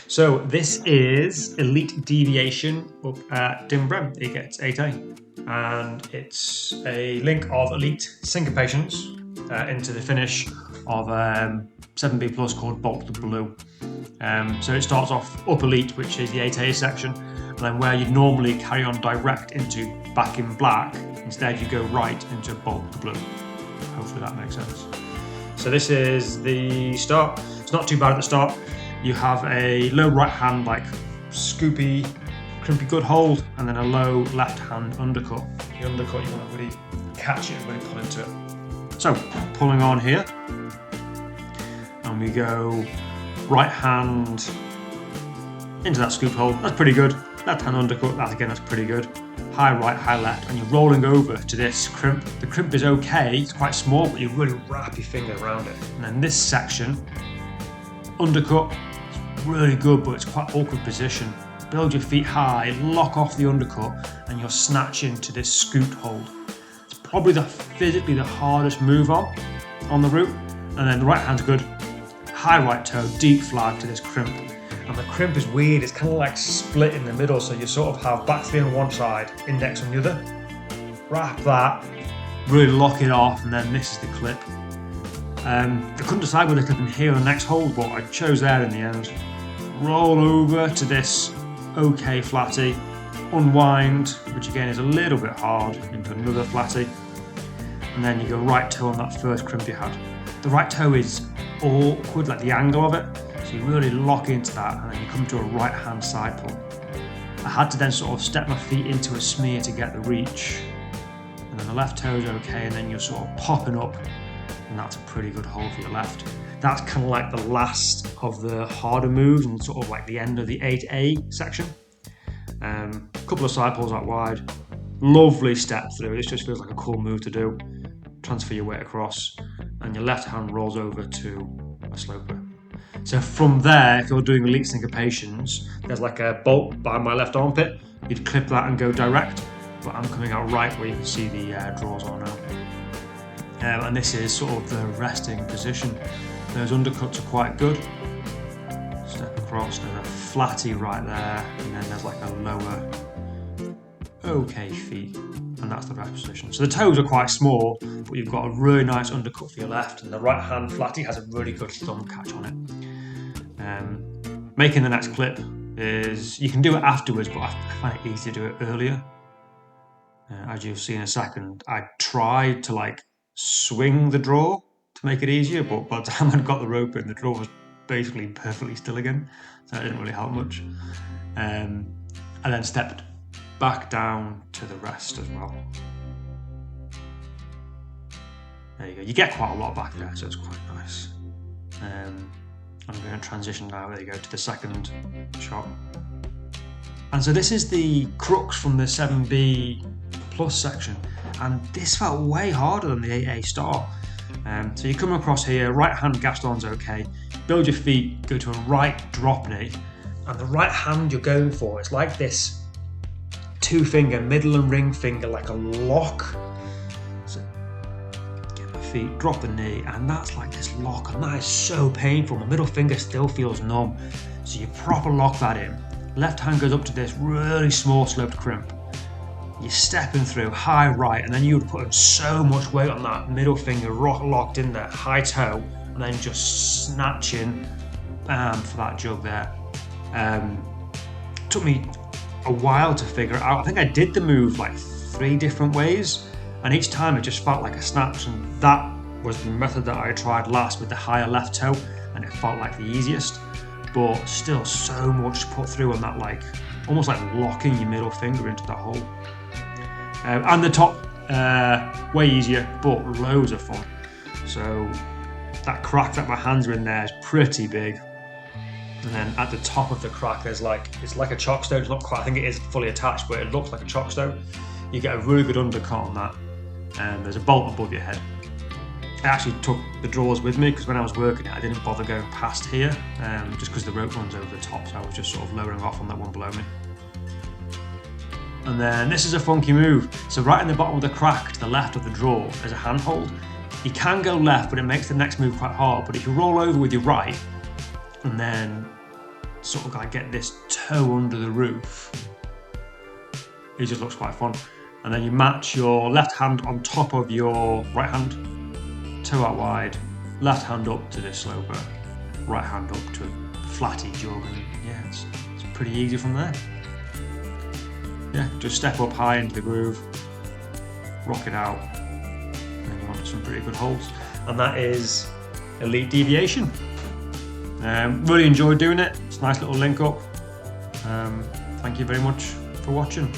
So this is Elite Deviation up at Dinbren. It gets 8A. And it's a link of Elite Syncopations into the finish of 7B Plus called Bolt the Blue. So it starts off up Elite, which is the 8A section, and then where you'd normally carry on direct into back in black, instead you go right into Bolt the Blue. Hopefully that makes sense. So this is the start. It's not too bad at the start. You have a low right hand, like scoopy, crimpy good hold, and then a low left hand undercut. The undercut you want to really catch it and really pull into it. So pulling on here, and we go right hand into that scoop hold. That's pretty good. Left hand undercut. That's pretty good. High right, high left, and you're rolling over to this crimp. The crimp is okay. It's quite small, but you really wrap your finger around it. And then this section, undercut. It's really good, but it's quite awkward position. Build your feet high, lock off the undercut, and you're snatching to this scoot hold. It's probably physically the hardest move on the route. And then the right hand's good. High right toe, deep flag to this crimp. And the crimp is weird, it's kind of like split in the middle, so you sort of have back three on one side, index on the other. Wrap that, really lock it off, and then this is the clip. I couldn't decide whether to clip in here or the next hold, but I chose there in the end. Roll over to this okay flatty, unwind, which again is a little bit hard, into another flatty, and then you go right toe on that first crimp you had. The right toe is awkward, like the angle of it, so you really lock into that, and then you come to a right hand side pull. I had to then sort of step my feet into a smear to get the reach, and then the left toe is okay, and then you're sort of popping up, and that's a pretty good hold for your left. That's kind of like the last of the harder moves and sort of like the end of the 8A section. A couple of side pulls out wide. Lovely step through. This just feels like a cool move to do. Transfer your weight across, and your left hand rolls over to a sloper. So from there, if you're doing Elite Syncopations, there's like a bolt behind my left armpit. You'd clip that and go direct, but I'm coming out right where you can see the draws are now. And this is sort of the resting position. Those undercuts are quite good. Step across, there's a flatty right there, and then there's like a lower, okay feet, and that's the rest position. So the toes are quite small, but you've got a really nice undercut for your left, and the right hand flatty has a really good thumb catch on it. Making the next clip is, you can do it afterwards, but I find it easy to do it earlier. As you'll see in a second, I tried to like swing the draw to make it easier, but by the time I'd got the rope in, the draw was basically perfectly still again, so it didn't really help much. I then stepped back down to the rest as well. There you go. You get quite a lot back there, so it's quite nice. I'm going to transition now, there you go, to the second shot. And so this is the crux from the 7B Plus section, and this felt way harder than the 8A start. So you come across here, right hand Gaston's okay, build your feet, go to a right drop knee, and the right hand you're going for, it's like this two finger, middle and ring finger, like a lock. So get my feet, drop the knee, and that's like this lock, and that is so painful. My middle finger still feels numb. So you proper lock that in. Left hand goes up to this really small sloped crimp. You're stepping through high right, and then you would put so much weight on that middle finger locked in there, high toe, and then just snatching for that jug there. Took me a while to figure it out. I think I did the move like 3 different ways, and each time it just felt like a snatch, and that was the method that I tried last with the higher left toe, and it felt like the easiest, but still so much to put through on that, like almost like locking your middle finger into that hole. And the top, way easier, but loads of fun. So that crack that my hands are in there is pretty big. And then at the top of the crack, there's like, it's like a chalk stone. It's not quite, I think it is fully attached, but it looks like a chalk stone. You get a really good undercut on that. And there's a bolt above your head. I actually took the drawers with me, because when I was working it, I didn't bother going past here, just because the rope runs over the top, so I was just sort of lowering off on that one below me. And then this is a funky move. So right in the bottom of the crack to the left of the draw, there's a handhold. You can go left, but it makes the next move quite hard. But if you roll over with your right, and then sort of like get this toe under the roof. It just looks quite fun. And then you match your left hand on top of your right hand, toe out wide, left hand up to this sloper, right hand up to a flatty jug, and yeah, it's pretty easy from there. Yeah, just step up high into the groove, rock it out, and you want some pretty good holds. And that is Elite Deviation. Really enjoyed doing it. It's a nice little link up. Thank you very much for watching.